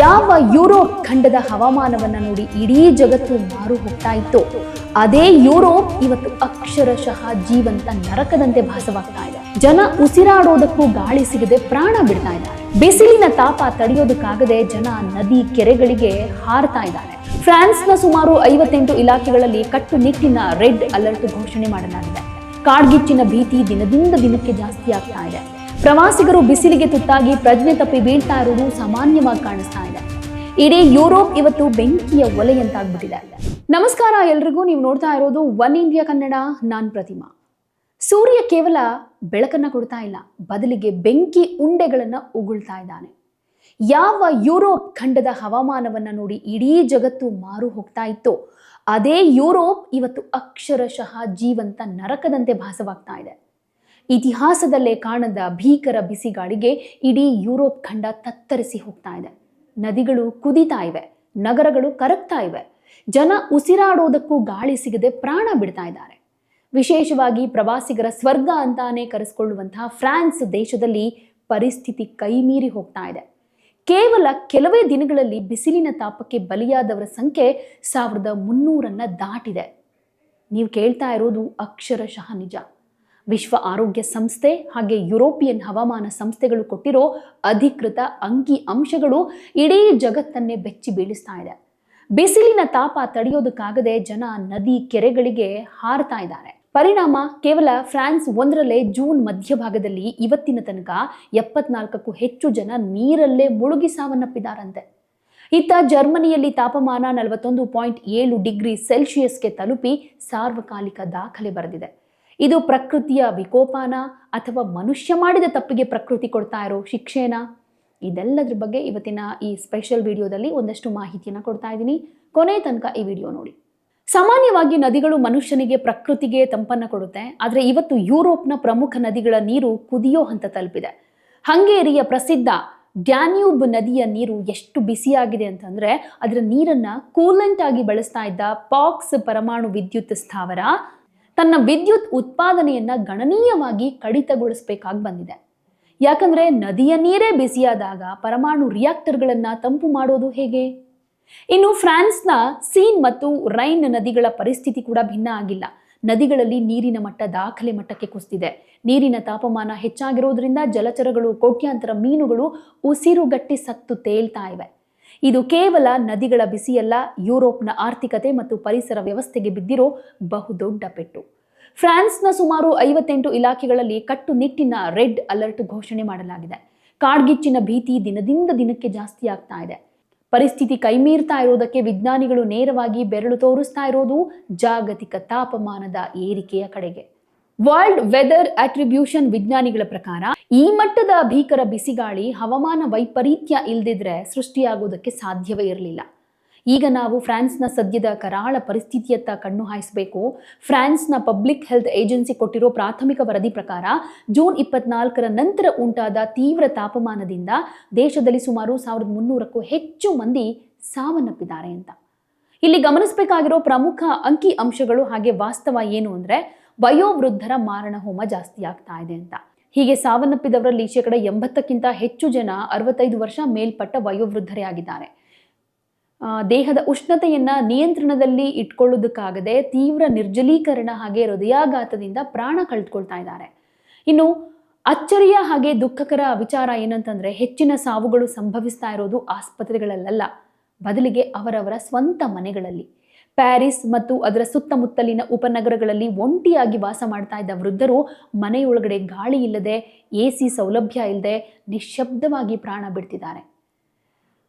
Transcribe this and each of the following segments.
ಯಾವ ಯುರೋಪ್ ಖಂಡದ ಹವಾಮಾನವನ್ನ ನೋಡಿ ಇಡೀ ಜಗತ್ತು ಮಾರು ಹೋಗ್ತಾ ಇತ್ತು, ಅದೇ ಯುರೋಪ್ ಇವತ್ತು ಅಕ್ಷರಶಃ ಜೀವಂತ ನರಕದಂತೆ ಭಾಸವಾಗ್ತಾ ಇದೆ. ಜನ ಉಸಿರಾಡೋದಕ್ಕೂ ಗಾಳಿ ಸಿಗದೆ ಪ್ರಾಣ ಬಿಡ್ತಾ ಇದ್ದಾರೆ. ಬಿಸಿಲಿನ ತಾಪ ತಡೆಯೋದಕ್ಕಾಗದೆ ಜನ ನದಿ ಕೆರೆಗಳಿಗೆ ಹಾರ್ತಾ ಇದ್ದಾರೆ. ಫ್ರಾನ್ಸ್ನ ಸುಮಾರು 58 ಇಲಾಖೆಗಳಲ್ಲಿ ಕಟ್ಟುನಿಟ್ಟಿನ ರೆಡ್ ಅಲರ್ಟ್ ಘೋಷಣೆ ಮಾಡಲಾಗಿದೆ. ಕಾಡ್ಗಿಚ್ಚಿನ ಭೀತಿ ದಿನದಿಂದ ದಿನಕ್ಕೆ ಜಾಸ್ತಿ ಆಗ್ತಾ ಇದೆ. ಪ್ರವಾಸಿಗರು ಬಿಸಿಲಿಗೆ ತುತ್ತಾಗಿ ಪ್ರಜ್ಞೆ ತಪ್ಪಿ ಬೀಳ್ತಾ ಇರುವುದು ಸಾಮಾನ್ಯವಾಗಿ ಕಾಣಿಸ್ತಾ ಇದೆ. ಇಡೀ ಯುರೋಪ್ ಇವತ್ತು ಬೆಂಕಿಯ ಒಲೆಯಂತಾಗ್ಬಿಟ್ಟಿದೆ. ನಮಸ್ಕಾರ ಎಲ್ರಿಗೂ, ನೀವು ನೋಡ್ತಾ ಇರೋದು ಒನ್ ಇಂಡಿಯಾ ಕನ್ನಡ. ನಾನ್ ಪ್ರತಿಮಾ. ಸೂರ್ಯ ಕೇವಲ ಬೆಳಕನ್ನ ಕೊಡ್ತಾ ಇಲ್ಲ, ಬದಲಿಗೆ ಬೆಂಕಿ ಉಂಡೆಗಳನ್ನ ಉಗುಳ್ತಾ ಇದ್ದಾನೆ. ಯಾವ ಯುರೋಪ್ ಖಂಡದ ಹವಾಮಾನವನ್ನ ನೋಡಿ ಇಡೀ ಜಗತ್ತು ಮಾರು ಹೋಗ್ತಾ ಇತ್ತು, ಅದೇ ಯುರೋಪ್ ಇವತ್ತು ಅಕ್ಷರಶಃ ಜೀವಂತ ನರಕದಂತೆ ಭಾಸವಾಗ್ತಾ ಇದೆ. ಇತಿಹಾಸದಲ್ಲೇ ಕಾಣದ ಭೀಕರ ಬಿಸಿಗಾಳಿಗೆ ಇಡೀ ಯುರೋಪ್ ಖಂಡ ತತ್ತರಿಸಿ ಹೋಗ್ತಾ ಇದೆ. ನದಿಗಳು ಕುದಿತಾ ಇವೆ, ನಗರಗಳು ಕರಗ್ತಾ ಇವೆ, ಜನ ಉಸಿರಾಡೋದಕ್ಕೂ ಗಾಳಿ ಸಿಗದೆ ಪ್ರಾಣ ಬಿಡ್ತಾ ಇದ್ದಾರೆ. ವಿಶೇಷವಾಗಿ ಪ್ರವಾಸಿಗರ ಸ್ವರ್ಗ ಅಂತಾನೆ ಕರೆಸಿಕೊಳ್ಳುವಂತಹ ಫ್ರಾನ್ಸ್ ದೇಶದಲ್ಲಿ ಪರಿಸ್ಥಿತಿ ಕೈಮೀರಿ ಹೋಗ್ತಾ ಇದೆ. ಕೇವಲ ಕೆಲವೇ ದಿನಗಳಲ್ಲಿ ಬಿಸಿಲಿನ ತಾಪಕ್ಕೆ ಬಲಿಯಾದವರ ಸಂಖ್ಯೆ 1300 ದಾಟಿದೆ. ನೀವು ಕೇಳ್ತಾ ಇರೋದು ಅಕ್ಷರಶಃ ನಿಜ. ವಿಶ್ವ ಆರೋಗ್ಯ ಸಂಸ್ಥೆ ಹಾಗೆ ಯುರೋಪಿಯನ್ ಹವಾಮಾನ ಸಂಸ್ಥೆಗಳು ಕೊಟ್ಟಿರೋ ಅಧಿಕೃತ ಅಂಕಿ ಅಂಶಗಳು ಇಡೀ ಜಗತ್ತನ್ನೇ ಬೆಚ್ಚಿ ಬೀಳಿಸ್ತಾ ಇದೆ. ಬಿಸಿಲಿನ ತಾಪ ತಡೆಯೋದಕ್ಕಾಗದೆ ಜನ ನದಿ ಕೆರೆಗಳಿಗೆ ಹಾರ್ತಾ ಇದ್ದಾರೆ. ಪರಿಣಾಮ ಕೇವಲ ಫ್ರಾನ್ಸ್ ಒಂದರಲ್ಲೇ ಜೂನ್ ಮಧ್ಯಭಾಗದಲ್ಲಿ ಇವತ್ತಿನ ತನಕ 74ಕ್ಕೂ ಹೆಚ್ಚು ಜನ ನೀರಲ್ಲೇ ಮುಳುಗಿ ಸಾವನ್ನಪ್ಪಿದ್ದಾರಂತೆ. ಇತ್ತ ಜರ್ಮನಿಯಲ್ಲಿ ತಾಪಮಾನ 41.7 ಡಿಗ್ರಿ ಸೆಲ್ಸಿಯಸ್ಗೆ ತಲುಪಿ ಸಾರ್ವಕಾಲಿಕ ದಾಖಲೆ ಬರೆದಿದೆ. ಇದು ಪ್ರಕೃತಿಯ ವಿಕೋಪನ ಅಥವಾ ಮನುಷ್ಯ ಮಾಡಿದ ತಪ್ಪಿಗೆ ಪ್ರಕೃತಿ ಕೊಡ್ತಾ ಇರೋ ಶಿಕ್ಷೆನಾ? ಇದೆಲ್ಲದ್ರ ಬಗ್ಗೆ ಇವತ್ತಿನ ಈ ಸ್ಪೆಷಲ್ ವಿಡಿಯೋದಲ್ಲಿ ಒಂದಷ್ಟು ಮಾಹಿತಿಯನ್ನು ಕೊಡ್ತಾ ಇದ್ದೀನಿ. ಕೊನೆ ತನಕ ಈ ವಿಡಿಯೋ ನೋಡಿ. ಸಾಮಾನ್ಯವಾಗಿ ನದಿಗಳು ಮನುಷ್ಯನಿಗೆ ಪ್ರಕೃತಿಗೆ ತಂಪನ್ನು ಕೊಡುತ್ತೆ, ಆದರೆ ಇವತ್ತು ಯುರೋಪ್ನ ಪ್ರಮುಖ ನದಿಗಳ ನೀರು ಕುದಿಯೋ ಹಂತ ತಲುಪಿದೆ. ಹಂಗೇರಿಯ ಪ್ರಸಿದ್ಧ ಡ್ಯಾನ್ಯೂಬ್ ನದಿಯ ನೀರು ಎಷ್ಟು ಬಿಸಿಯಾಗಿದೆ ಅಂತಂದ್ರೆ ಅದರ ನೀರನ್ನ ಕೂಲೆಂಟ್ ಆಗಿ ಬಳಸ್ತಾ ಇದ್ದ ಪಾಕ್ಸ್ ಪರಮಾಣು ವಿದ್ಯುತ್ ಸ್ಥಾವರ ತನ್ನ ವಿದ್ಯುತ್ ಉತ್ಪಾದನೆಯನ್ನ ಗಣನೀಯವಾಗಿ ಕಡಿತಗೊಳಿಸಬೇಕಾಗಿ ಬಂದಿದೆ. ಯಾಕಂದ್ರೆ ನದಿಯ ನೀರೇ ಬಿಸಿಯಾದಾಗ ಪರಮಾಣು ರಿಯಾಕ್ಟರ್ಗಳನ್ನ ತಂಪು ಮಾಡೋದು ಹೇಗೆ? ಇನ್ನು ಫ್ರಾನ್ಸ್ನ ಸೀನ್ ಮತ್ತು ರೈನ್ ನದಿಗಳ ಪರಿಸ್ಥಿತಿ ಕೂಡ ಭಿನ್ನ ಆಗಿಲ್ಲ. ನದಿಗಳಲ್ಲಿ ನೀರಿನ ಮಟ್ಟ ದಾಖಲೆ ಮಟ್ಟಕ್ಕೆ ಕುಸಿದಿದೆ. ನೀರಿನ ತಾಪಮಾನ ಹೆಚ್ಚಾಗಿರೋದ್ರಿಂದ ಜಲಚರಗಳು, ಕೋಟ್ಯಾಂತರ ಮೀನುಗಳು ಉಸಿರುಗಟ್ಟಿ ಸತ್ತು ತೇಲ್ತಾ ಇವೆ. ಇದು ಕೇವಲ ನದಿಗಳ ಬಿಸಿಯಲ್ಲ, ಯುರೋಪ್ನ ಆರ್ಥಿಕತೆ ಮತ್ತು ಪರಿಸರ ವ್ಯವಸ್ಥೆಗೆ ಬಿದ್ದಿರೋ ಬಹುದೊಡ್ಡ ಪೆಟ್ಟು. ಫ್ರಾನ್ಸ್ನ ಸುಮಾರು 58 ಇಲಾಖೆಗಳಲ್ಲಿ ಕಟ್ಟುನಿಟ್ಟಿನ ರೆಡ್ ಅಲರ್ಟ್ ಘೋಷಣೆ ಮಾಡಲಾಗಿದೆ. ಕಾಡ್ಗಿಚ್ಚಿನ ಭೀತಿ ದಿನದಿಂದ ದಿನಕ್ಕೆ ಜಾಸ್ತಿ ಆಗ್ತಾ ಇದೆ. ಪರಿಸ್ಥಿತಿ ಕೈಮೀರ್ತಾ ಇರೋದಕ್ಕೆ ವಿಜ್ಞಾನಿಗಳು ನೇರವಾಗಿ ಬೆರಳು ತೋರಿಸ್ತಾ ಇರೋದು ಜಾಗತಿಕ ತಾಪಮಾನದ ಏರಿಕೆಯ ಕಡೆಗೆ. ವರ್ಲ್ಡ್ ವೆದರ್ ಅಟ್ರಿಬ್ಯೂಷನ್ ವಿಜ್ಞಾನಿಗಳ ಪ್ರಕಾರ ಈ ಮಟ್ಟದ ಭೀಕರ ಬಿಸಿಗಾಳಿ ಹವಾಮಾನ ವೈಪರೀತ್ಯ ಇಲ್ದಿದ್ರೆ ಸೃಷ್ಟಿಯಾಗೋದಕ್ಕೆ ಸಾಧ್ಯವೇ ಇರಲಿಲ್ಲ. ಈಗ ನಾವು ಫ್ರಾನ್ಸ್ನ ಸದ್ಯದ ಕರಾಳ ಪರಿಸ್ಥಿತಿಯತ್ತ ಕಣ್ಣು ಹಾಯಿಸಬೇಕು. ಫ್ರಾನ್ಸ್ನ ಪಬ್ಲಿಕ್ ಹೆಲ್ತ್ ಏಜೆನ್ಸಿ ಕೊಟ್ಟಿರೋ ಪ್ರಾಥಮಿಕ ವರದಿ ಪ್ರಕಾರ ಜೂನ್ 24 ನಂತರ ಉಂಟಾದ ತೀವ್ರ ತಾಪಮಾನದಿಂದ ದೇಶದಲ್ಲಿ ಸುಮಾರು 1300ಕ್ಕೂ ಹೆಚ್ಚು ಮಂದಿ ಸಾವನ್ನಪ್ಪಿದ್ದಾರೆ ಅಂತ. ಇಲ್ಲಿ ಗಮನಿಸಬೇಕಾಗಿರೋ ಪ್ರಮುಖ ಅಂಕಿ ಅಂಶಗಳು ಹಾಗೆ ವಾಸ್ತವ ಏನು ಅಂದ್ರೆ ವಯೋವೃದ್ಧರ ಮಾರಣ ಹೋಮ ಜಾಸ್ತಿ ಆಗ್ತಾ ಇದೆ ಅಂತ. ಹೀಗೆ ಸಾವನ್ನಪ್ಪಿದವರಲ್ಲಿ 80%ಕ್ಕಿಂತ ಹೆಚ್ಚು ಜನ 65 ವರ್ಷ ಮೇಲ್ಪಟ್ಟ ವಯೋವೃದ್ಧರೇ ಆಗಿದ್ದಾರೆ. ದೇಹದ ಉಷ್ಣತೆಯನ್ನ ನಿಯಂತ್ರಣದಲ್ಲಿ ಇಟ್ಕೊಳ್ಳೋದಕ್ಕಾಗದೆ ತೀವ್ರ ನಿರ್ಜಲೀಕರಣ ಹಾಗೆ ಹೃದಯಾಘಾತದಿಂದ ಪ್ರಾಣ ಕಳೆದುಕೊಳ್ತಾ ಇದ್ದಾರೆ. ಇನ್ನು ಅಚ್ಚರಿಯ ಹಾಗೆ ದುಃಖಕರ ವಿಚಾರ ಏನಂತಂದ್ರೆ ಹೆಚ್ಚಿನ ಸಾವುಗಳು ಸಂಭವಿಸ್ತಾ ಇರೋದು ಆಸ್ಪತ್ರೆಗಳಲ್ಲ, ಬದಲಿಗೆ ಅವರವರ ಸ್ವಂತ ಮನೆಗಳಲ್ಲಿ. ಪ್ಯಾರಿಸ್ ಮತ್ತು ಅದರ ಸುತ್ತಮುತ್ತಲಿನ ಉಪನಗರಗಳಲ್ಲಿ ಒಂಟಿಯಾಗಿ ವಾಸ ಮಾಡ್ತಾ ಇದ್ದ ವೃದ್ಧರು ಮನೆಯೊಳಗಡೆ ಗಾಳಿ ಇಲ್ಲದೆ, AC ಸೌಲಭ್ಯ ಇಲ್ಲದೆ ನಿಶ್ಶಬ್ದವಾಗಿ ಪ್ರಾಣ ಬಿಡ್ತಿದ್ದಾರೆ.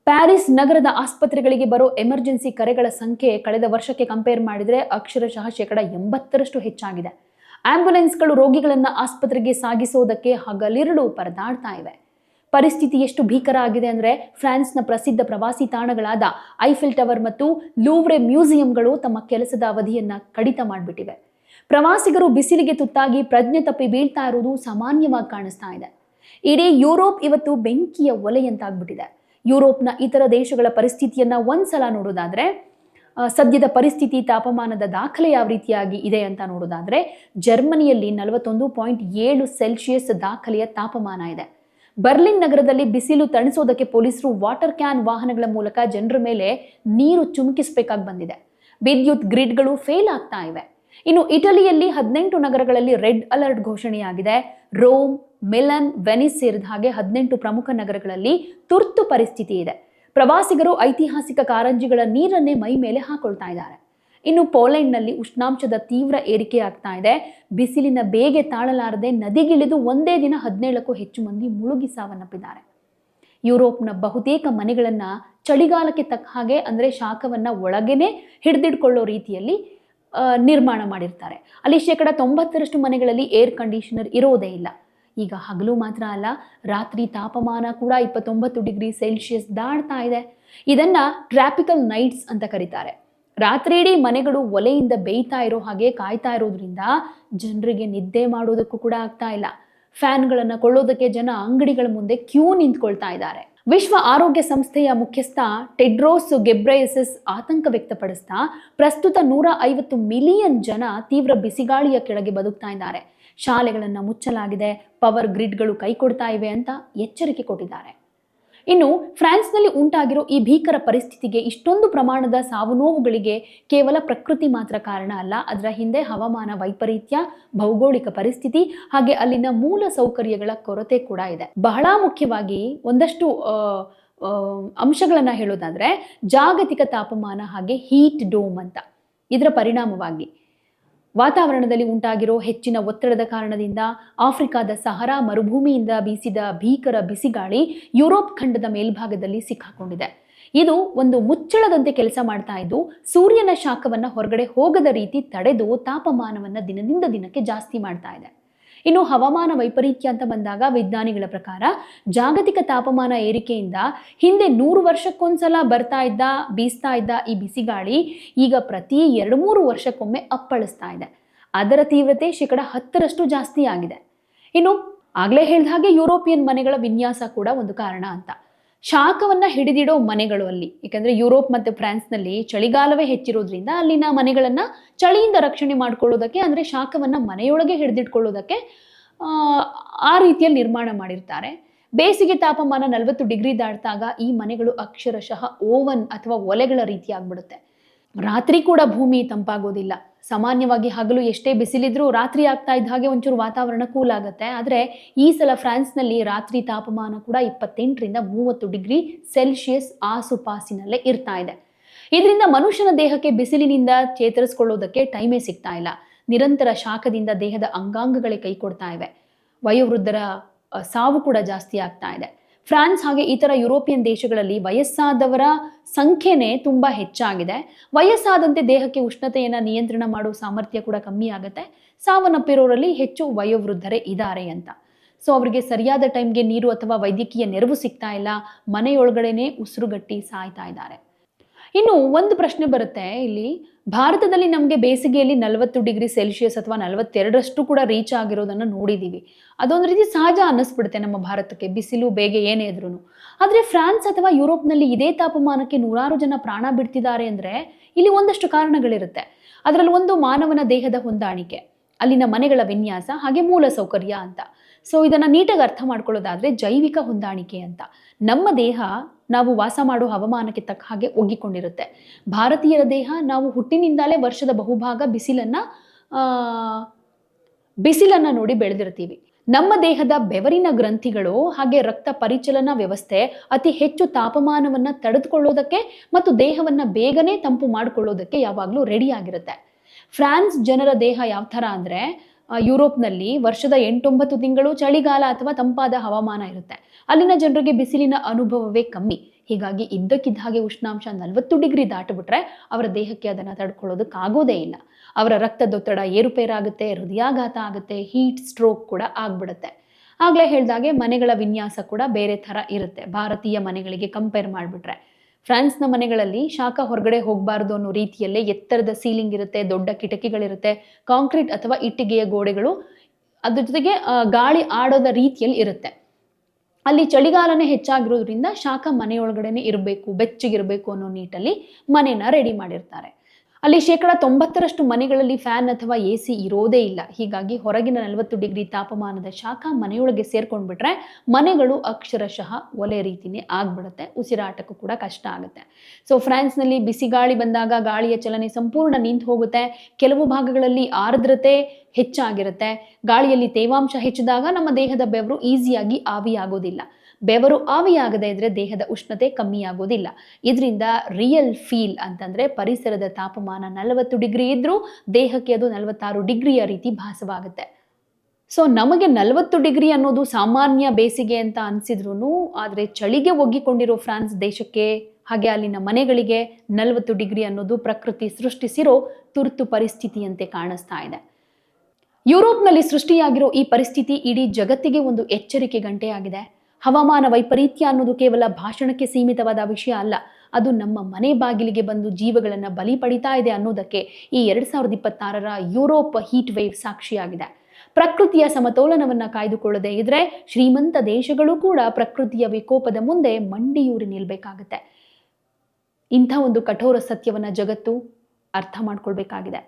ಪ್ಯಾರಿಸ್ ನಗರದ ಆಸ್ಪತ್ರೆಗಳಿಗೆ ಬರೋ ಎಮರ್ಜೆನ್ಸಿ ಕರೆಗಳ ಸಂಖ್ಯೆ ಕಳೆದ ವರ್ಷಕ್ಕೆ ಕಂಪೇರ್ ಮಾಡಿದ್ರೆ ಅಕ್ಷರಶಃ 80% ಹೆಚ್ಚಾಗಿದೆ. ಆಂಬ್ಯುಲೆನ್ಸ್ಗಳು ರೋಗಿಗಳನ್ನ ಆಸ್ಪತ್ರೆಗೆ ಸಾಗಿಸೋದಕ್ಕೆ ಹಗಲಿರುಳು ಪರದಾಡ್ತಾ ಇವೆ. ಪರಿಸ್ಥಿತಿ ಎಷ್ಟು ಭೀಕರ ಆಗಿದೆ ಅಂದ್ರೆ ಫ್ರಾನ್ಸ್ನ ಪ್ರಸಿದ್ಧ ಪ್ರವಾಸಿ ತಾಣಗಳಾದ ಐಫೆಲ್ ಟವರ್ ಮತ್ತು ಲೂವ್ರೆ ಮ್ಯೂಸಿಯಂಗಳು ತಮ್ಮ ಕೆಲಸದ ಅವಧಿಯನ್ನ ಕಡಿತ ಮಾಡಿಬಿಟ್ಟಿವೆ. ಪ್ರವಾಸಿಗರು ಬಿಸಿಲಿಗೆ ತುತ್ತಾಗಿ ಪ್ರಜ್ಞೆ ತಪ್ಪಿ ಬೀಳ್ತಾ ಇರುವುದು ಸಾಮಾನ್ಯವಾಗಿ ಕಾಣಿಸ್ತಾ ಇದೆ. ಇಡೀ ಯುರೋಪ್ ಇವತ್ತು ಬೆಂಕಿಯ ಒಲೆಯಂತಾಗ್ಬಿಟ್ಟಿದೆ. ಯುರೋಪ್ನ ಇತರ ದೇಶಗಳ ಪರಿಸ್ಥಿತಿಯನ್ನ ಒಂದ್ಸಲ ನೋಡೋದಾದ್ರೆ ಸದ್ಯದ ಪರಿಸ್ಥಿತಿ, ತಾಪಮಾನದ ದಾಖಲೆ ಯಾವ ರೀತಿಯಾಗಿ ಇದೆ ಅಂತ ನೋಡೋದಾದ್ರೆ ಜರ್ಮನಿಯಲ್ಲಿ 41.7 ಸೆಲ್ಸಿಯಸ್ ದಾಖಲೆಯ ತಾಪಮಾನ ಇದೆ. ಬರ್ಲಿನ್ ನಗರದಲ್ಲಿ ಬಿಸಿಲು ತಣಿಸೋದಕ್ಕೆ ಪೊಲೀಸರು ವಾಟರ್ ಕ್ಯಾನ್ ವಾಹನಗಳ ಮೂಲಕ ಜನರ ಮೇಲೆ ನೀರು ಚಿಮುಕಿಸಬೇಕಾಗಿ ಬಂದಿದೆ. ವಿದ್ಯುತ್ ಗ್ರಿಡ್ಗಳು ಫೇಲ್ ಆಗ್ತಾ ಇವೆ. ಇನ್ನು ಇಟಲಿಯಲ್ಲಿ 18 ನಗರಗಳಲ್ಲಿ ರೆಡ್ ಅಲರ್ಟ್ ಘೋಷಣೆಯಾಗಿದೆ. ರೋಮ್, ಮಿಲನ್, ವೆನಿಸ್ ಸೇರಿದ ಹಾಗೆ 18 ಪ್ರಮುಖ ನಗರಗಳಲ್ಲಿ ತುರ್ತು ಪರಿಸ್ಥಿತಿ ಇದೆ. ಪ್ರವಾಸಿಗರು ಐತಿಹಾಸಿಕ ಕಾರಂಜಿಗಳ ನೀರನ್ನೇ ಮೈ ಮೇಲೆ ಹಾಕೊಳ್ತಾ ಇದ್ದಾರೆ. ಇನ್ನು ಪೋಲೆಂಡ್ನಲ್ಲಿ ಉಷ್ಣಾಂಶದ ತೀವ್ರ ಏರಿಕೆ ಆಗ್ತಾ ಇದೆ. ಬಿಸಿಲಿನ ಬೇಗೆ ತಾಳಲಾರದೆ ನದಿಗಿಳಿದು ಒಂದೇ ದಿನ 17ಕ್ಕೂ ಹೆಚ್ಚು ಮಂದಿ ಮುಳುಗಿ ಸಾವನ್ನಪ್ಪಿದ್ದಾರೆ. ಯುರೋಪ್ನ ಬಹುತೇಕ ಮನೆಗಳನ್ನ ಚಳಿಗಾಲಕ್ಕೆ ತಕ್ಕ ಹಾಗೆ ಅಂದ್ರೆ ಶಾಖವನ್ನ ಒಳಗೇನೆ ಹಿಡಿದಿಟ್ಕೊಳ್ಳೋ ರೀತಿಯಲ್ಲಿ ನಿರ್ಮಾಣ ಮಾಡಿರ್ತಾರೆ. ಅಲ್ಲಿ 90% ಮನೆಗಳಲ್ಲಿ ಏರ್ ಕಂಡೀಷನರ್ ಇರೋದೇ ಇಲ್ಲ. ಈಗ ಹಗಲು ಮಾತ್ರ ಅಲ್ಲ, ರಾತ್ರಿ ತಾಪಮಾನ ಕೂಡ 29 ಡಿಗ್ರಿ ಸೆಲ್ಸಿಯಸ್ ದಾಟ್ತಾ ಇದೆ. ಇದನ್ನ ಟ್ರಾಪಿಕಲ್ ನೈಟ್ಸ್ ಅಂತ ಕರೀತಾರೆ. ರಾತ್ರಿ ಇಡೀ ಮನೆಗಳು ಒಲೆಯಿಂದ ಬೇಯ್ತಾ ಇರೋ ಹಾಗೆ ಕಾಯ್ತಾ ಇರೋದ್ರಿಂದ ಜನರಿಗೆ ನಿದ್ದೆ ಮಾಡೋದಕ್ಕೂ ಕೂಡ ಆಗ್ತಾ ಇಲ್ಲ. ಫ್ಯಾನ್ಗಳನ್ನ ಕೊಳ್ಳೋದಕ್ಕೆ ಜನ ಅಂಗಡಿಗಳ ಮುಂದೆ ಕ್ಯೂ ನಿಂತ್ಕೊಳ್ತಾ ಇದ್ದಾರೆ. ವಿಶ್ವ ಆರೋಗ್ಯ ಸಂಸ್ಥೆಯ ಮುಖ್ಯಸ್ಥ ಟೆಡ್ರೋಸ್ ಗೆಬ್ರೆಯೆಸಸ್ ಆತಂಕ ವ್ಯಕ್ತಪಡಿಸ್ತಾ ಪ್ರಸ್ತುತ 150 ಮಿಲಿಯನ್ ಜನ ತೀವ್ರ ಬಿಸಿಗಾಳಿಯ ಕೆಳಗೆ ಬದುಕ್ತಾ ಇದ್ದಾರೆ. ಶಾಲೆಗಳನ್ನು ಮುಚ್ಚಲಾಗಿದೆ, ಪವರ್ ಗ್ರಿಡ್ಗಳು ಕೈ ಕೊಡ್ತಾ ಇವೆ ಅಂತ ಎಚ್ಚರಿಕೆ ಕೊಟ್ಟಿದ್ದಾರೆ. ಇನ್ನು ಫ್ರಾನ್ಸ್ನಲ್ಲಿ ಉಂಟಾಗಿರೋ ಈ ಭೀಕರ ಪರಿಸ್ಥಿತಿಗೆ ಇಷ್ಟೊಂದು ಪ್ರಮಾಣದ ಸಾವು ನೋವುಗಳಿಗೆ ಕೇವಲ ಪ್ರಕೃತಿ ಮಾತ್ರ ಕಾರಣ ಅಲ್ಲ. ಅದರ ಹಿಂದೆ ಹವಾಮಾನ ವೈಪರೀತ್ಯ, ಭೌಗೋಳಿಕ ಪರಿಸ್ಥಿತಿ ಹಾಗೆ ಅಲ್ಲಿನ ಮೂಲ ಸೌಕರ್ಯಗಳ ಕೊರತೆ ಕೂಡ ಇದೆ. ಬಹಳ ಮುಖ್ಯವಾಗಿ ಒಂದಷ್ಟು ಅಂಶಗಳನ್ನ ಹೇಳೋದಾದ್ರೆ ಜಾಗತಿಕ ತಾಪಮಾನ ಹಾಗೆ ಹೀಟ್ ಡೋಮ್ ಅಂತ. ಇದರ ಪರಿಣಾಮವಾಗಿ ವಾತಾವರಣದಲ್ಲಿ ಉಂಟಾಗಿರೋ ಹೆಚ್ಚಿನ ಒತ್ತಡದ ಕಾರಣದಿಂದ ಆಫ್ರಿಕಾದ ಸಹರಾ ಮರುಭೂಮಿಯಿಂದ ಬೀಸಿದ ಭೀಕರ ಬಿಸಿಗಾಳಿ ಯುರೋಪ್ ಖಂಡದ ಮೇಲ್ಭಾಗದಲ್ಲಿ ಸಿಕ್ಕಾಕೊಂಡಿದೆ. ಇದು ಒಂದು ಮುಚ್ಚಳದಂತೆ ಕೆಲಸ ಮಾಡ್ತಾ ಇದ್ದು ಸೂರ್ಯನ ಶಾಖವನ್ನ ಹೊರಗಡೆ ಹೋಗದ ರೀತಿ ತಡೆದು ತಾಪಮಾನವನ್ನ ದಿನದಿಂದ ದಿನಕ್ಕೆ ಜಾಸ್ತಿ ಮಾಡ್ತಾ ಇದೆ. ಇನ್ನು ಹವಾಮಾನ ವೈಪರೀತ್ಯ ಅಂತ ಬಂದಾಗ ವಿಜ್ಞಾನಿಗಳ ಪ್ರಕಾರ ಜಾಗತಿಕ ತಾಪಮಾನ ಏರಿಕೆಯಿಂದ ಹಿಂದೆ 100 ವರ್ಷಕ್ಕೊಂದ್ಸಲ ಬೀಸ್ತಾ ಇದ್ದ ಈ ಬಿಸಿಗಾಳಿ ಈಗ ಪ್ರತಿ 2-3 ವರ್ಷಕ್ಕೊಮ್ಮೆ ಅಪ್ಪಳಿಸ್ತಾ ಇದೆ. ಅದರ ತೀವ್ರತೆ 10% ಜಾಸ್ತಿ ಆಗಿದೆ. ಇನ್ನು ಆಗ್ಲೇ ಹೇಳಿದ ಹಾಗೆ ಯುರೋಪಿಯನ್ ಮನೆಗಳ ವಿನ್ಯಾಸ ಕೂಡ ಒಂದು ಕಾರಣ ಅಂತ. ಶಾಖವನ್ನ ಹಿಡಿದಿಡೋ ಮನೆಗಳು ಅಲ್ಲಿ, ಯಾಕಂದ್ರೆ ಯುರೋಪ್ ಮತ್ತು ಫ್ರಾನ್ಸ್ನಲ್ಲಿ ಚಳಿಗಾಲವೇ ಹೆಚ್ಚಿರೋದ್ರಿಂದ ಅಲ್ಲಿನ ಮನೆಗಳನ್ನ ಚಳಿಯಿಂದ ರಕ್ಷಣೆ ಮಾಡ್ಕೊಳ್ಳೋದಕ್ಕೆ ಅಂದ್ರೆ ಶಾಖವನ್ನ ಮನೆಯೊಳಗೆ ಹಿಡಿದಿಟ್ಕೊಳ್ಳೋದಕ್ಕೆ ಆ ರೀತಿಯಲ್ಲಿ ನಿರ್ಮಾಣ ಮಾಡಿರ್ತಾರೆ. ಬೇಸಿಗೆ ತಾಪಮಾನ 40 ಡಿಗ್ರಿ ದಾಟಿದಾಗ ಈ ಮನೆಗಳು ಅಕ್ಷರಶಃ ಓವನ್ ಅಥವಾ ಒಲೆಗಳ ರೀತಿ ಆಗ್ಬಿಡುತ್ತೆ. ರಾತ್ರಿ ಕೂಡ ಭೂಮಿ ತಂಪಾಗೋದಿಲ್ಲ. ಸಾಮಾನ್ಯವಾಗಿ ಹಗಲು ಎಷ್ಟೇ ಬಿಸಿಲಿದ್ರೂ ರಾತ್ರಿ ಆಗ್ತಾ ಇದ್ದ ಹಾಗೆ ಒಂಚೂರು ವಾತಾವರಣ ಕೂಲ್ ಆಗುತ್ತೆ. ಆದರೆ ಈ ಸಲ ಫ್ರಾನ್ಸ್ನಲ್ಲಿ ರಾತ್ರಿ ತಾಪಮಾನ ಕೂಡ 28ರಿಂದ 30 ಡಿಗ್ರಿ ಸೆಲ್ಸಿಯಸ್ ಆಸುಪಾಸಿನಲ್ಲೇ ಇರ್ತಾ ಇದೆ. ಇದರಿಂದ ಮನುಷ್ಯನ ದೇಹಕ್ಕೆ ಬಿಸಿಲಿನಿಂದ ಚೇತರಿಸಿಕೊಳ್ಳೋದಕ್ಕೆ ಟೈಮೇ ಸಿಗ್ತಾ ಇಲ್ಲ. ನಿರಂತರ ಶಾಖದಿಂದ ದೇಹದ ಅಂಗಾಂಗಗಳೇ ಕೈ ಕೊಡ್ತಾ ಇವೆ. ವಯೋವೃದ್ಧರ ಸಾವು ಕೂಡ ಜಾಸ್ತಿ ಆಗ್ತಾ ಇದೆ. ಫ್ರಾನ್ಸ್ ಹಾಗೆ ಇತರ ಯುರೋಪಿಯನ್ ದೇಶಗಳಲ್ಲಿ ವಯಸ್ಸಾದವರ ಸಂಖ್ಯೆನೇ ತುಂಬಾ ಹೆಚ್ಚಾಗಿದೆ. ವಯಸ್ಸಾದಂತೆ ದೇಹಕ್ಕೆ ಉಷ್ಣತೆಯನ್ನು ನಿಯಂತ್ರಣ ಮಾಡೋ ಸಾಮರ್ಥ್ಯ ಕೂಡ ಕಮ್ಮಿ ಆಗುತ್ತೆ. ಸಾವನ್ನಪ್ಪಿರೋರಲ್ಲಿ ಹೆಚ್ಚು ವಯೋವೃದ್ಧರೇ ಇದ್ದಾರೆ ಅಂತ. ಸೊ ಅವರಿಗೆ ಸರಿಯಾದ ಟೈಮ್ಗೆ ನೀರು ಅಥವಾ ವೈದ್ಯಕೀಯ ನೆರವು ಸಿಗ್ತಾ ಇಲ್ಲ. ಮನೆಯೊಳಗಡೆನೆ ಉಸಿರುಗಟ್ಟಿ ಸಾಯ್ತಾ ಇದ್ದಾರೆ. ಇನ್ನು ಒಂದು ಪ್ರಶ್ನೆ ಬರುತ್ತೆ ಇಲ್ಲಿ, ಭಾರತದಲ್ಲಿ ನಮಗೆ ಬೇಸಿಗೆಯಲ್ಲಿ 40 ಡಿಗ್ರಿ ಸೆಲ್ಸಿಯಸ್ ಅಥವಾ 42ರಷ್ಟು ಕೂಡ ರೀಚ್ ಆಗಿರೋದನ್ನು ನೋಡಿದ್ದೀವಿ. ಅದೊಂದು ರೀತಿ ಸಹಜ ಅನ್ನಿಸ್ಬಿಡುತ್ತೆ ನಮ್ಮ ಭಾರತಕ್ಕೆ, ಬಿಸಿಲು ಬೇಗೆ ಏನೇ ಇದ್ರೂ. ಆದರೆ ಫ್ರಾನ್ಸ್ ಅಥವಾ ಯುರೋಪ್ನಲ್ಲಿ ಇದೇ ತಾಪಮಾನಕ್ಕೆ 100 ಜನ ಪ್ರಾಣ ಬಿಡ್ತಿದ್ದಾರೆ ಅಂದರೆ ಇಲ್ಲಿ ಒಂದಷ್ಟು ಕಾರಣಗಳಿರುತ್ತೆ. ಅದರಲ್ಲಿ ಒಂದು ಮಾನವನ ದೇಹದ ಹೊಂದಾಣಿಕೆ, ಅಲ್ಲಿನ ಮನೆಗಳ ವಿನ್ಯಾಸ ಹಾಗೆ ಮೂಲ ಸೌಕರ್ಯ ಅಂತ. ಸೊ ಇದನ್ನು ನೀಟಾಗಿ ಅರ್ಥ ಮಾಡ್ಕೊಳ್ಳೋದಾದ್ರೆ ಜೈವಿಕ ಹೊಂದಾಣಿಕೆ ಅಂತ. ನಮ್ಮ ದೇಹ ನಾವು ವಾಸ ಮಾಡೋ ಹವಾಮಾನಕ್ಕೆ ತಕ್ಕ ಹಾಗೆ ಒಗ್ಗಿಕೊಂಡಿರುತ್ತೆ. ಭಾರತೀಯರ ದೇಹ ನಾವು ಹುಟ್ಟಿನಿಂದಲೇ ವರ್ಷದ ಬಹುಭಾಗ ಬಿಸಿಲನ್ನ ನೋಡಿ ಬೆಳೆದಿರ್ತೀವಿ. ನಮ್ಮ ದೇಹದ ಬೆವರಿನ ಗ್ರಂಥಿಗಳು ಹಾಗೆ ರಕ್ತ ಪರಿಚಲನಾ ವ್ಯವಸ್ಥೆ ಅತಿ ಹೆಚ್ಚು ತಾಪಮಾನವನ್ನ ತಡೆದುಕೊಳ್ಳೋದಕ್ಕೆ ಮತ್ತು ದೇಹವನ್ನ ಬೇಗನೆ ತಂಪು ಮಾಡಿಕೊಳ್ಳೋದಕ್ಕೆ ಯಾವಾಗಲೂ ರೆಡಿ ಆಗಿರುತ್ತೆ. ಫ್ರಾನ್ಸ್ ಜನರ ದೇಹ ಯಾವ ಥರ ಅಂದರೆ, ಯುರೋಪ್ನಲ್ಲಿ ವರ್ಷದ 8-9 ತಿಂಗಳು ಚಳಿಗಾಲ ಅಥವಾ ತಂಪಾದ ಹವಾಮಾನ ಇರುತ್ತೆ. ಅಲ್ಲಿನ ಜನರಿಗೆ ಬಿಸಿಲಿನ ಅನುಭವವೇ ಕಮ್ಮಿ. ಹೀಗಾಗಿ ಇದ್ದಕ್ಕಿದ್ದ ಹಾಗೆ ಉಷ್ಣಾಂಶ 40 ಡಿಗ್ರಿ ದಾಟಿಬಿಟ್ರೆ ಅವರ ದೇಹಕ್ಕೆ ಅದನ್ನು ತಡ್ಕೊಳ್ಳೋದಕ್ಕಾಗೋದೇ ಇಲ್ಲ. ಅವರ ರಕ್ತದೊತ್ತಡ ಏರುಪೇರಾಗುತ್ತೆ, ಹೃದಯಾಘಾತ ಆಗುತ್ತೆ, ಹೀಟ್ ಸ್ಟ್ರೋಕ್ ಕೂಡ ಆಗ್ಬಿಡುತ್ತೆ. ಆಗಲೇ ಹೇಳಿದಾಗೆ ಮನೆಗಳ ವಿನ್ಯಾಸ ಕೂಡ ಬೇರೆ ಥರ ಇರುತ್ತೆ ಭಾರತೀಯ ಮನೆಗಳಿಗೆ ಕಂಪೇರ್ ಮಾಡಿಬಿಟ್ರೆ. ಫ್ರಾನ್ಸ್ನ ಮನೆಗಳಲ್ಲಿ ಶಾಖ ಹೊರಗಡೆ ಹೋಗಬಾರ್ದು ಅನ್ನೋ ರೀತಿಯಲ್ಲೇ ಎತ್ತರದ ಸೀಲಿಂಗ್ ಇರುತ್ತೆ, ದೊಡ್ಡ ಕಿಟಕಿಗಳಿರುತ್ತೆ, ಕಾಂಕ್ರೀಟ್ ಅಥವಾ ಇಟ್ಟಿಗೆಯ ಗೋಡೆಗಳು, ಅದ್ರ ಜೊತೆಗೆ ಗಾಳಿ ಆಡೋದ ರೀತಿಯಲ್ಲಿ ಇರುತ್ತೆ. ಅಲ್ಲಿ ಚಳಿಗಾಲನೇ ಹೆಚ್ಚಾಗಿರೋದ್ರಿಂದ ಶಾಖ ಮನೆಯೊಳಗಡೆನೆ ಇರಬೇಕು, ಬೆಚ್ಚಗಿರಬೇಕು ಅನ್ನೋ ನೀಟಲ್ಲಿ ಮನೆಯನ್ನ ರೆಡಿ ಮಾಡಿರ್ತಾರೆ. ಅಲ್ಲಿ 90% ಮನೆಗಳಲ್ಲಿ ಫ್ಯಾನ್ ಅಥವಾ AC ಇರೋದೇ ಇಲ್ಲ. ಹೀಗಾಗಿ ಹೊರಗಿನ 40 ಡಿಗ್ರಿ ತಾಪಮಾನದ ಶಾಖ ಮನೆಯೊಳಗೆ ಸೇರ್ಕೊಂಡ್ಬಿಟ್ರೆ ಮನೆಗಳು ಅಕ್ಷರಶಃ ಒಲೆ ರೀತಿನೇ ಆಗ್ಬಿಡುತ್ತೆ. ಉಸಿರಾಟಕ್ಕೂ ಕೂಡ ಕಷ್ಟ ಆಗುತ್ತೆ. ಸೊ ಫ್ರಾನ್ಸ್ನಲ್ಲಿ ಬಿಸಿ ಗಾಳಿ ಬಂದಾಗ ಗಾಳಿಯ ಚಲನೆ ಸಂಪೂರ್ಣ ನಿಂತು ಹೋಗುತ್ತೆ. ಕೆಲವು ಭಾಗಗಳಲ್ಲಿ ಆರ್ದ್ರತೆ ಹೆಚ್ಚಾಗಿರುತ್ತೆ. ಗಾಳಿಯಲ್ಲಿ ತೇವಾಂಶ ಹೆಚ್ಚಿದಾಗ ನಮ್ಮ ದೇಹದ ಬೆವರು ಈಸಿಯಾಗಿ ಆವಿಯಾಗೋದಿಲ್ಲ. ಬೆವರು ಆವಿಯಾಗದೇ ಇದ್ರೆ ದೇಹದ ಉಷ್ಣತೆ ಕಮ್ಮಿ ಆಗೋದಿಲ್ಲ. ಇದರಿಂದ ರಿಯಲ್ ಫೀಲ್ ಅಂತಂದ್ರೆ ಪರಿಸರದ ತಾಪಮಾನ 40 ಡಿಗ್ರಿ ಇದ್ರೂ ದೇಹಕ್ಕೆ ಅದು 46 ಡಿಗ್ರಿಯ ರೀತಿ ಭಾಸವಾಗುತ್ತೆ. ಸೊ ನಮಗೆ 40 ಡಿಗ್ರಿ ಅನ್ನೋದು ಸಾಮಾನ್ಯ ಬೇಸಿಗೆ ಅಂತ ಅನ್ಸಿದ್ರು, ಆದ್ರೆ ಚಳಿಗೆ ಒಗ್ಗಿಕೊಂಡಿರೋ ಫ್ರಾನ್ಸ್ ದೇಶಕ್ಕೆ ಹಾಗೆ ಅಲ್ಲಿನ ಮನೆಗಳಿಗೆ 40 ಡಿಗ್ರಿ ಅನ್ನೋದು ಪ್ರಕೃತಿ ಸೃಷ್ಟಿಸಿರೋ ತುರ್ತು ಪರಿಸ್ಥಿತಿಯಂತೆ ಕಾಣಿಸ್ತಾ ಇದೆ. ಯುರೋಪ್ನಲ್ಲಿ ಸೃಷ್ಟಿಯಾಗಿರೋ ಈ ಪರಿಸ್ಥಿತಿ ಇಡೀ ಜಗತ್ತಿಗೆ ಒಂದು ಎಚ್ಚರಿಕೆ ಗಂಟೆಯಾಗಿದೆ. ಹವಾಮಾನ ವೈಪರೀತ್ಯ ಅನ್ನೋದು ಕೇವಲ ಭಾಷಣಕ್ಕೆ ಸೀಮಿತವಾದ ವಿಷಯ ಅಲ್ಲ, ಅದು ನಮ್ಮ ಮನೆ ಬಾಗಿಲಿಗೆ ಬಂದು ಜೀವಗಳನ್ನು ಬಲಿ ಪಡಿತಾ ಇದೆ ಅನ್ನೋದಕ್ಕೆ ಈ 2026ರ ಯುರೋಪ್ ಹೀಟ್ ವೇವ್ ಸಾಕ್ಷಿಯಾಗಿದೆ. ಪ್ರಕೃತಿಯ ಸಮತೋಲನವನ್ನ ಕಾಯ್ದುಕೊಳ್ಳದೆ ಇದ್ರೆ ಶ್ರೀಮಂತ ದೇಶಗಳು ಕೂಡ ಪ್ರಕೃತಿಯ ವಿಕೋಪದ ಮುಂದೆ ಮಂಡಿಯೂರಿ ನಿಲ್ಬೇಕಾಗತ್ತೆ. ಇಂಥ ಒಂದು ಕಠೋರ ಸತ್ಯವನ್ನ ಜಗತ್ತು ಅರ್ಥ ಮಾಡ್ಕೊಳ್ಬೇಕಾಗಿದೆ.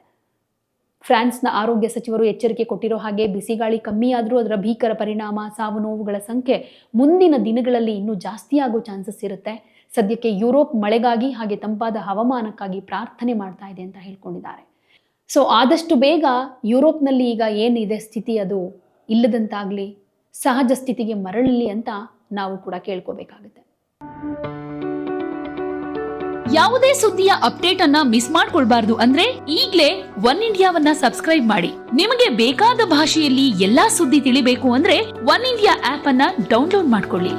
ಫ್ರಾನ್ಸ್ನ ಆರೋಗ್ಯ ಸಚಿವರು ಎಚ್ಚರಿಕೆ ಕೊಟ್ಟಿರೋ ಹಾಗೆ ಬಿಸಿಗಾಳಿ ಕಮ್ಮಿಯಾದರೂ ಅದರ ಭೀಕರ ಪರಿಣಾಮ, ಸಾವು ನೋವುಗಳ ಸಂಖ್ಯೆ ಮುಂದಿನ ದಿನಗಳಲ್ಲಿ ಇನ್ನೂ ಜಾಸ್ತಿ ಆಗೋ ಚಾನ್ಸಸ್ ಇರುತ್ತೆ. ಸದ್ಯಕ್ಕೆ ಯುರೋಪ್ ಮಳೆಗಾಗಿ ಹಾಗೆ ತಂಪಾದ ಹವಾಮಾನಕ್ಕಾಗಿ ಪ್ರಾರ್ಥನೆ ಮಾಡ್ತಾ ಇದೆ ಅಂತ ಹೇಳ್ಕೊಂಡಿದ್ದಾರೆ. ಸೊ ಆದಷ್ಟು ಬೇಗ ಯುರೋಪ್ನಲ್ಲಿ ಈಗ ಏನಿದೆ ಸ್ಥಿತಿ ಅದು ಇಲ್ಲದಂತಾಗ್ಲಿ, ಸಹಜ ಸ್ಥಿತಿಗೆ ಮರಳಲಿ ಅಂತ ನಾವು ಕೂಡ ಕೇಳ್ಕೋಬೇಕಾಗುತ್ತೆ. ಯಾವುದೇ ಸುದ್ದಿಯ ಅಪ್ಡೇಟ್ ಅನ್ನ ಮಿಸ್ ಮಾಡ್ಕೊಳ್ಬಾರ್ದು ಅಂದ್ರೆ ಈಗ್ಲೇ ಒನ್ ಇಂಡಿಯಾವನ್ನ ಸಬ್ಸ್ಕ್ರೈಬ್ ಮಾಡಿ. ನಿಮಗೆ ಬೇಕಾದ ಭಾಷೆಯಲ್ಲಿ ಎಲ್ಲಾ ಸುದ್ದಿ ತಿಳಿಬೇಕು ಅಂದ್ರೆ ಒನ್ ಇಂಡಿಯಾ ಆಪ್ ಅನ್ನ ಡೌನ್ಲೋಡ್ ಮಾಡ್ಕೊಳ್ಳಿ.